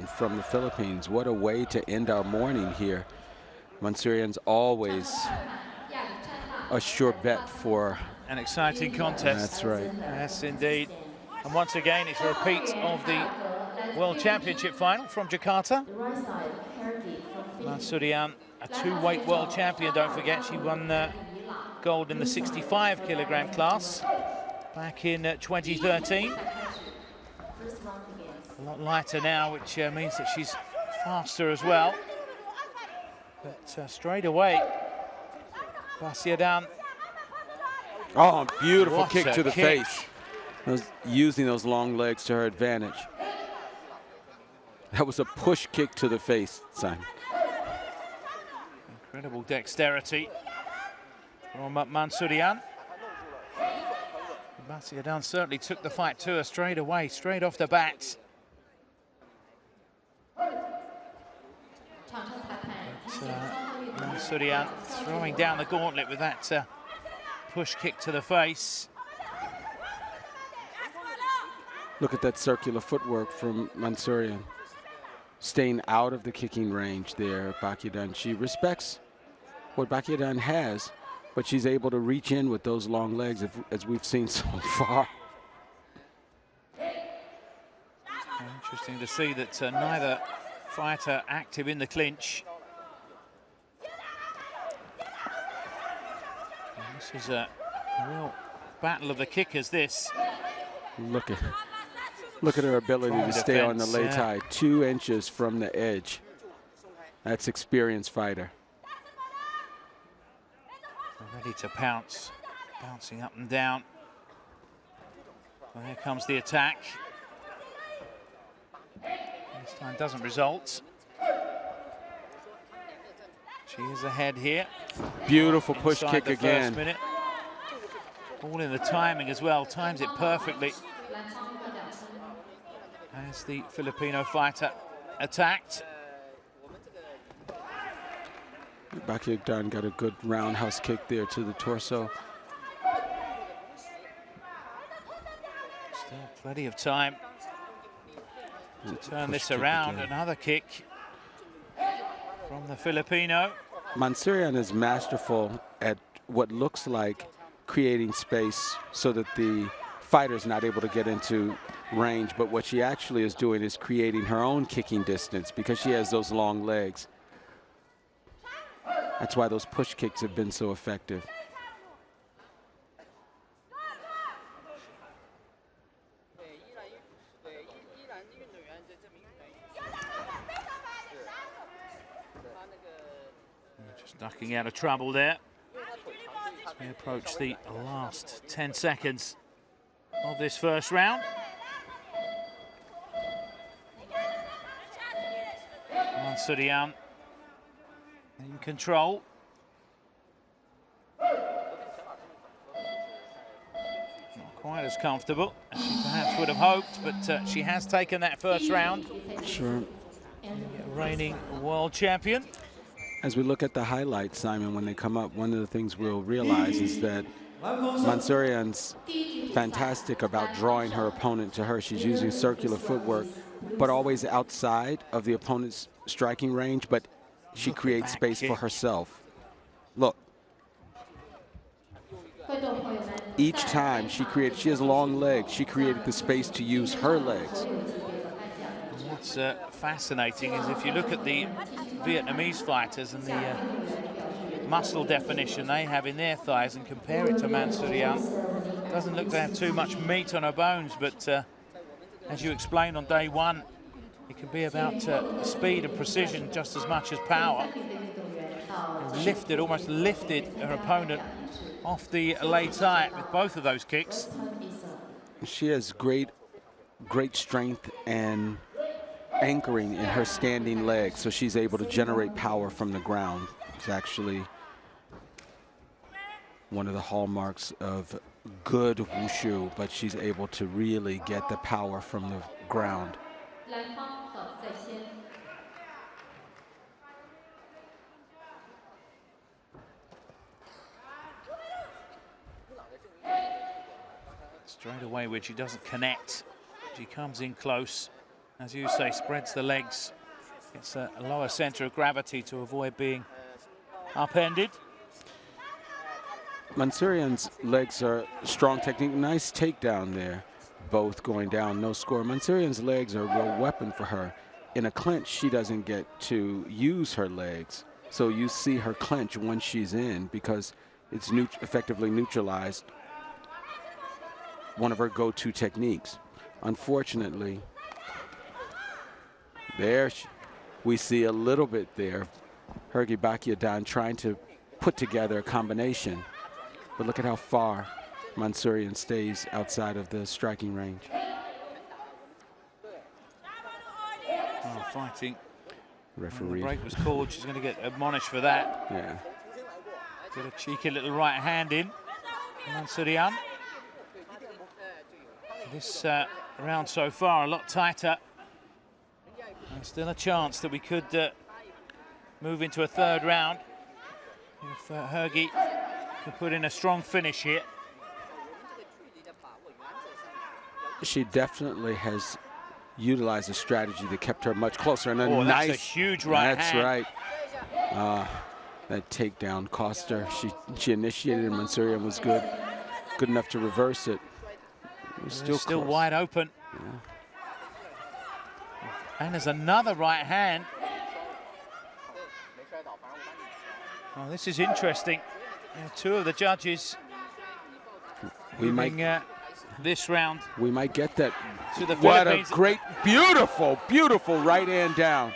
from the Philippines. What a way to end our morning here. Mansourian's always a sure bet for an exciting contest. That's right. Yes, indeed. And once again, it's a repeat of the World Championship final from Jakarta. Mansourian, a two-weight world champion, don't forget. She won gold in the 65-kilogram class back in 2013. A lot lighter now, which means that she's faster as well. But straight away, Basiadan. Oh, beautiful What kick a to the kick. face. Using those long legs to her advantage. That was a push kick to the face, son. Incredible dexterity from Mansourian. Basiadan certainly took the fight to her straight away, straight off the bat. Mansourian throwing down the gauntlet with that push kick to the face. Look at that circular footwork from Mansourian. Staying out of the kicking range there, Basiadan. She respects what Basiadan has, but she's able to reach in with those long legs, as we've seen so far. Interesting to see that neither fighter active in the clinch. And this is a real battle of the kickers, this. Look at her ability to stay on the lei tai, 2 inches from the edge. That's experienced fighter. Ready to pounce, bouncing up and down. Well, here comes the attack. This time doesn't result. She is ahead here. Beautiful push kick again. Minute. All in the timing as well, times it perfectly. As the Filipino fighter attacked. Basiadan got a good roundhouse kick there to the torso. Still plenty of time to turn this around. Another kick from the Filipino. Mansourian is masterful at what looks like creating space so that the fighter's not able to get into range, but what she actually is doing is creating her own kicking distance because she has those long legs. That's why those push kicks have been so effective. Just ducking out of trouble there. As we approach the last 10 seconds of this first round. Mansourian in control. Not quite as comfortable as she perhaps would have hoped, but she has taken that first round. Sure. Reigning world champion. As we look at the highlights, Simon, when they come up, one of the things we'll realize is that Mansourian's fantastic about drawing her opponent to her. She's using circular footwork, but always outside of the opponent's striking range, but she creates space for herself. Look. Each time she has long legs, she created the space to use her legs. What's fascinating is if you look at the Vietnamese fighters and the muscle definition they have in their thighs and compare it to Mansourian, doesn't look to have too much meat on her bones, but as you explained on day one, it can be about speed and precision just as much as power. Almost lifted her opponent off the lei tai with both of those kicks. She has great strength and anchoring in her standing legs, so she's able to generate power from the ground. It's actually one of the hallmarks of good Wushu, but she's able to really get the power from the ground. Straight away when she doesn't connect, she comes in close as you say, spreads the legs. It's a lower center of gravity to avoid being upended. Mansourian's legs are strong technique. Nice takedown there. Both going down, no score. Mansourian's legs are a real weapon for her. In a clinch, she doesn't get to use her legs. So you see her clinch when she's in because it's effectively neutralized one of her go-to techniques. Unfortunately, there we see a little bit there. Hergy Bakiedan trying to put together a combination. But look at how far Mansourian stays outside of the striking range. Oh, fighting. Referee. When the break was called. She's going to get admonished for that. Yeah. Got a cheeky little right hand in. Mansourian. This round so far a lot tighter. And still a chance that we could move into a third round if Hergy could put in a strong finish here. She definitely has utilized a strategy that kept her much closer. And that's nice, a huge right that's hand. Right. That takedown cost her. She initiated, and Mansourian was good enough to reverse it. It was still wide open. Yeah. And there's another right hand. Oh, this is interesting. Two of the judges moving this round. We might get that. To the what Philippines. A great, beautiful right hand down.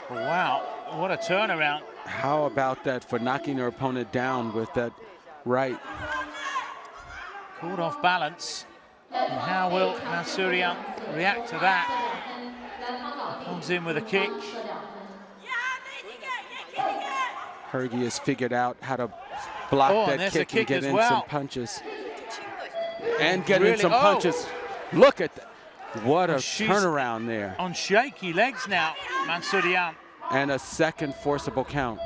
Oh, wow, what a turnaround. How about that for knocking her opponent down with that right? Caught off balance. And how will Mansourian react to that? Comes in with a kick. Hergy has figured out how to block that kick and get in some punches. And get in some punches. Look at that. What a turnaround there. On shaky legs now, Mansourian. And a second forcible count.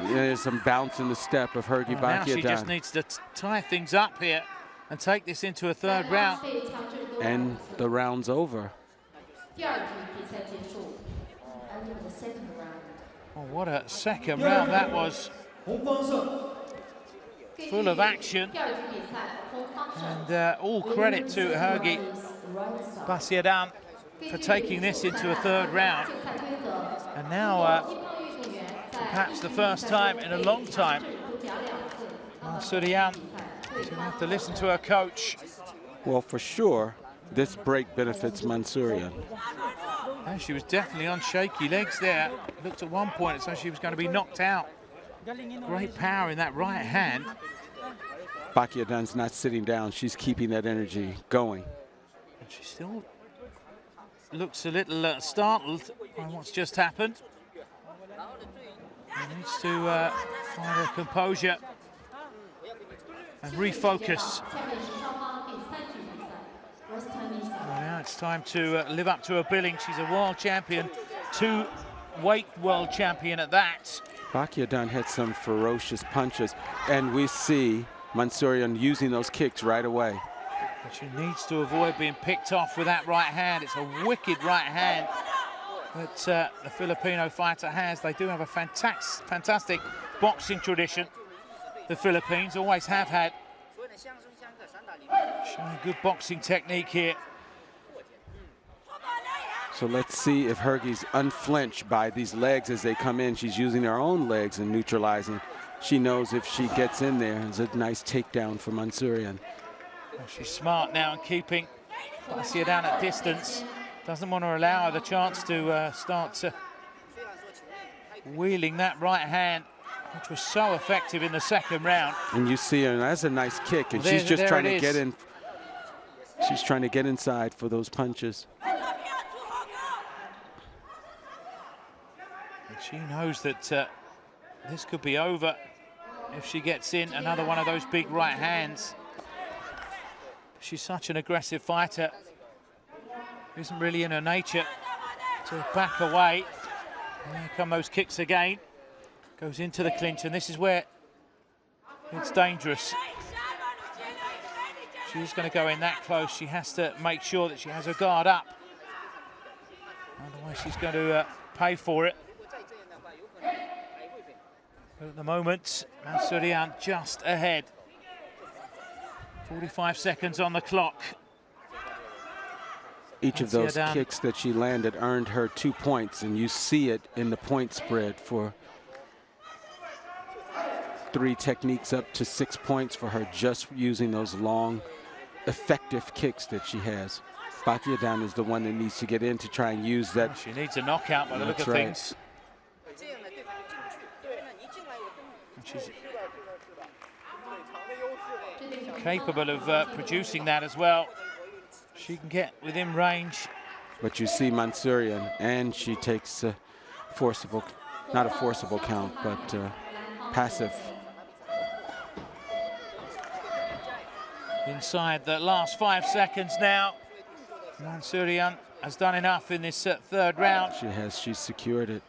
There's some bounce in the step of Hergy Bakiedan. Now she just needs to tie things up here and take this into a third round. And the round's over. Oh, what a second round that was. Full of action. And all credit to Hergy Bakiedan for taking this into a third round. And now, perhaps the first time in a long time, Mansourian is going to have to listen to her coach. Well, for sure, this break benefits Mansourian. And she was definitely on shaky legs there. Looked at one point as though she was going to be knocked out. Great power in that right hand. Bakiedan's not sitting down. She's keeping that energy going. And she still looks a little startled by what's just happened. She needs to find her composure and refocus. Well, now it's time to live up to her billing. She's a world champion, two-weight world champion at that. Bakiedan had some ferocious punches, and we see Mansourian using those kicks right away. But she needs to avoid being picked off with that right hand. It's a wicked right hand that the Filipino fighter has. They do have a fantastic boxing tradition. The Philippines always have had. Showing good boxing technique here. So let's see if Hergy's unflinched by these legs as they come in. She's using her own legs and neutralizing. She knows if she gets in there, it's a nice takedown for Mansourian. Well, she's smart now and keeping Bakiedan at distance. Doesn't want to allow her the chance to start wheeling that right hand, which was so effective in the second round. And you see her, that's a nice kick, and she's just trying to get in. She's trying to get inside for those punches. And she knows that this could be over if she gets in another one of those big right hands. She's such an aggressive fighter. It isn't really in her nature to back away. And here come those kicks again. Goes into the clinch, and this is where it's dangerous. she's going to go in that close, she has to make sure that she has her guard up. Otherwise, she's going to pay for it. But at the moment, Mansourian just ahead. 45 seconds on the clock. Each of those kicks that she landed earned her 2 points, and you see it in the point spread for 3 techniques up to 6 points for her just using those long, effective kicks that she has. Bakyedan is the one that needs to get in to try and use that. She needs a knockout by the look of things. She's capable of producing that as well. She can get within range. But you see Mansourian, and she takes a forcible, not a forcible count, but passive. Inside the last 5 seconds now. Mansourian has done enough in this third round. She's secured it.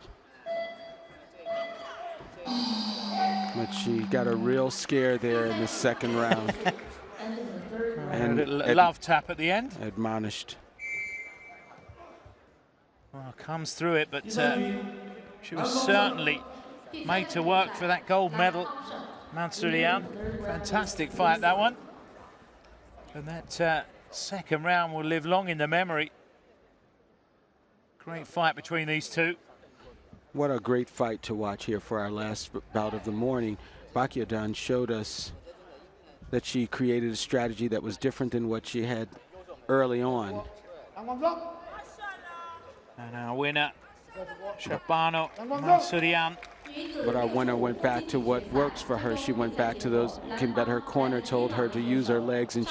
But she got a real scare there in the second round. And a little love tap at the end. Admonished. Well, comes through it, but she was certainly made to work for that gold medal. Mansourian, fantastic fight, that one. And that second round will live long in the memory. Great fight between these two. What a great fight to watch here for our last bout of the morning. Bakyedan showed us that she created a strategy that was different than what she had early on. And our winner, Shabano Mansourian. But our winner went back to what works for her. She went back to those, Kim bet her corner told her to use her legs, and